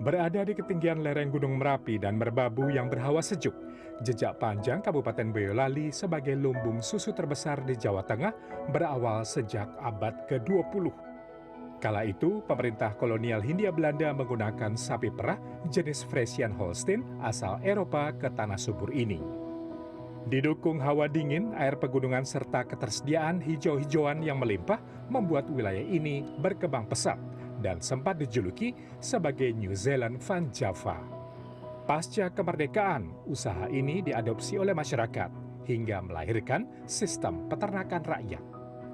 Berada di ketinggian lereng Gunung Merapi dan Merbabu yang berhawa sejuk, jejak panjang Kabupaten Boyolali sebagai lumbung susu terbesar di Jawa Tengah berawal sejak abad ke-20. Kala itu, pemerintah kolonial Hindia Belanda menggunakan sapi perah jenis Friesian Holstein asal Eropa ke tanah subur ini. Didukung hawa dingin, air pegunungan serta ketersediaan hijau-hijauan yang melimpah membuat wilayah ini berkembang pesat dan sempat dijuluki sebagai New Zealand Van Java. Pasca kemerdekaan, usaha ini diadopsi oleh masyarakat hingga melahirkan sistem peternakan rakyat.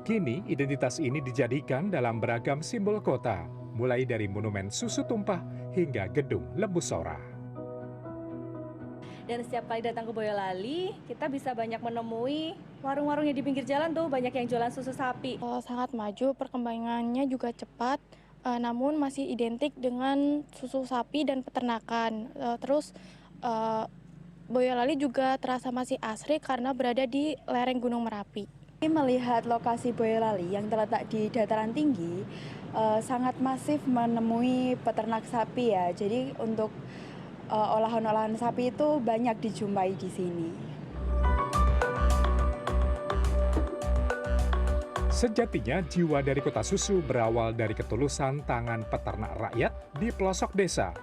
Kini identitas ini dijadikan dalam beragam simbol kota, mulai dari monumen susu tumpah hingga gedung lembu sora. Dan setiap kali datang ke Boyolali, kita bisa banyak menemui warung-warung yang di pinggir jalan tuh, banyak yang jualan susu sapi. Sangat maju, perkembangannya juga cepat, namun masih identik dengan susu sapi dan peternakan. Terus Boyolali juga terasa masih asri karena berada di lereng Gunung Merapi. Melihat lokasi Boyolali yang terletak di dataran tinggi, sangat masif menemui peternak sapi ya. Jadi untuk olahan-olahan sapi itu banyak dijumpai di sini. Sejatinya, jiwa dari kota susu berawal dari ketulusan tangan peternak rakyat di pelosok desa.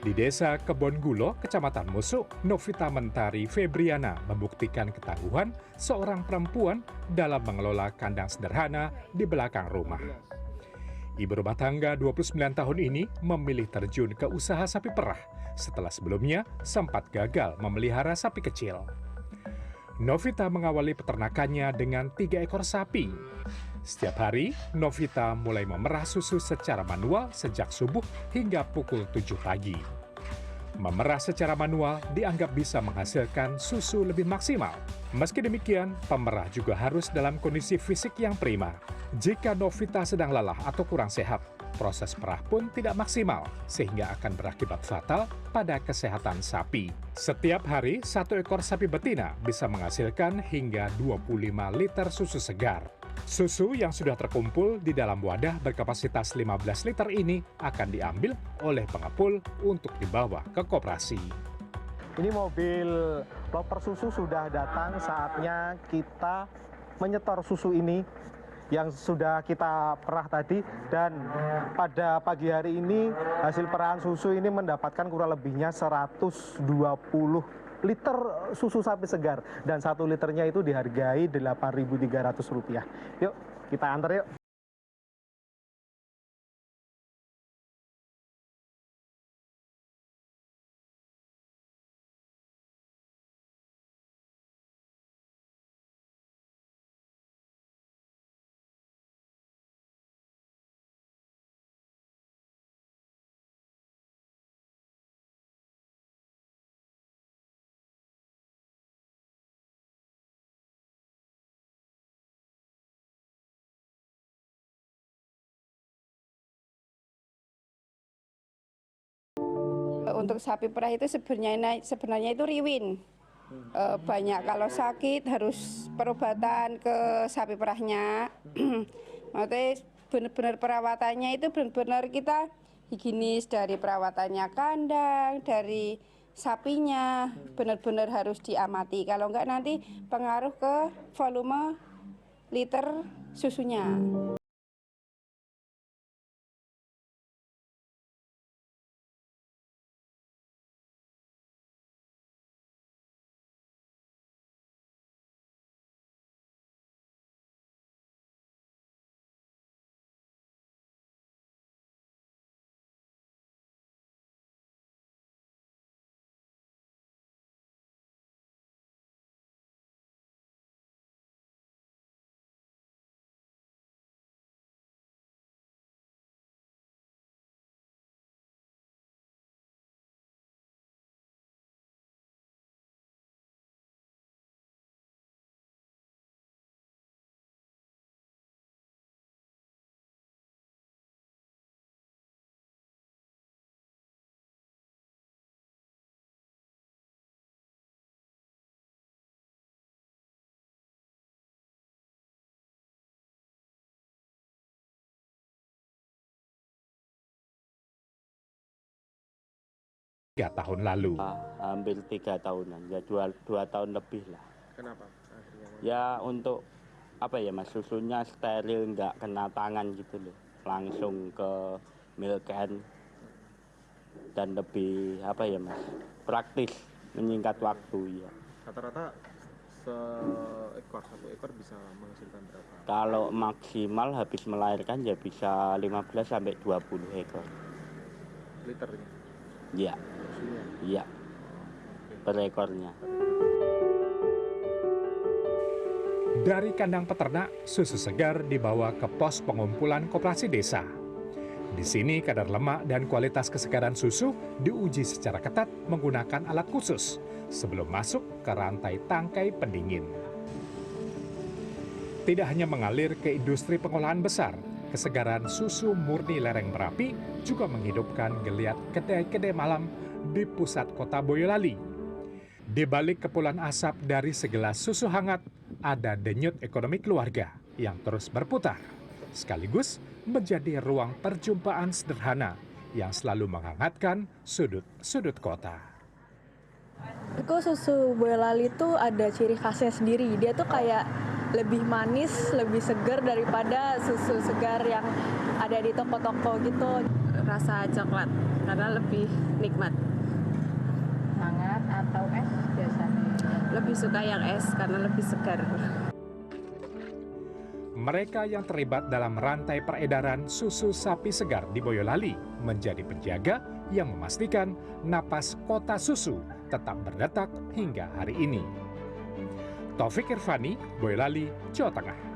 Di desa Kebongulo, Kecamatan Musu, Novita Mentari Febriana membuktikan ketangguhan seorang perempuan dalam mengelola kandang sederhana di belakang rumah. Ibu rumah tangga 29 tahun ini memilih terjun ke usaha sapi perah setelah sebelumnya sempat gagal memelihara sapi kecil. Novita mengawali peternakannya dengan 3 ekor sapi. Setiap hari, Novita mulai memerah susu secara manual sejak subuh hingga pukul 7 pagi. Memerah secara manual dianggap bisa menghasilkan susu lebih maksimal. Meski demikian, pemerah juga harus dalam kondisi fisik yang prima. Jika Novita sedang lelah atau kurang sehat, proses perah pun tidak maksimal, sehingga akan berakibat fatal pada kesehatan sapi. Setiap hari, 1 ekor sapi betina bisa menghasilkan hingga 25 liter susu segar. Susu yang sudah terkumpul di dalam wadah berkapasitas 15 liter ini akan diambil oleh pengepul untuk dibawa ke koperasi. Ini mobil loper susu sudah datang, saatnya kita menyetor susu ini yang sudah kita perah tadi, dan pada pagi hari ini hasil perahan susu ini mendapatkan kurang lebihnya 120 liter susu sapi segar, dan 1 liternya itu dihargai Rp8.300. Yuk kita antar yuk. Untuk sapi perah itu sebenarnya itu riwin. Banyak kalau sakit harus perobatan ke sapi perahnya. Maksudnya benar-benar perawatannya itu benar-benar kita higienis, dari perawatannya kandang, dari sapinya benar-benar harus diamati. Kalau enggak nanti pengaruh ke volume liter susunya. 3 tahun lalu. Hampir 3 tahunan, ya 2 tahun lebih lah. Kenapa? Akhirnya Ya untuk apa ya Mas, susunya steril, nggak kena tangan gitu loh, langsung ke milk can dan lebih apa ya Mas, praktis, menyingkat waktu ya. rata-rata satu ekor bisa menghasilkan berapa? Kalau maksimal habis melahirkan ya bisa 15 sampai 20 ekor. Liternya? Ya, Susunya? iya, per ekornya. Dari kandang peternak, susu segar dibawa ke pos pengumpulan koperasi desa. Di sini kadar lemak dan kualitas kesegaran susu diuji secara ketat menggunakan alat khusus sebelum masuk ke rantai tangkai pendingin. Tidak hanya mengalir ke industri pengolahan besar, kesegaran susu murni lereng Merapi juga menghidupkan geliat kedai-kedai malam di pusat kota Boyolali. Di balik kepulan asap dari segelas susu hangat, ada denyut ekonomi keluarga yang terus berputar, sekaligus menjadi ruang perjumpaan sederhana yang selalu menghangatkan sudut-sudut kota. Kok susu Boyolali itu ada ciri khasnya sendiri. Dia tuh kayak lebih manis, lebih segar daripada susu segar yang ada di toko-toko gitu. Rasa coklat karena lebih nikmat. Hangat atau es biasanya? Lebih suka yang es karena lebih segar. Mereka yang terlibat dalam rantai peredaran susu sapi segar di Boyolali menjadi penjaga yang memastikan napas kota susu tetap berdetak hingga hari ini. Taufik Irvani, Boyolali, Jawa Tengah.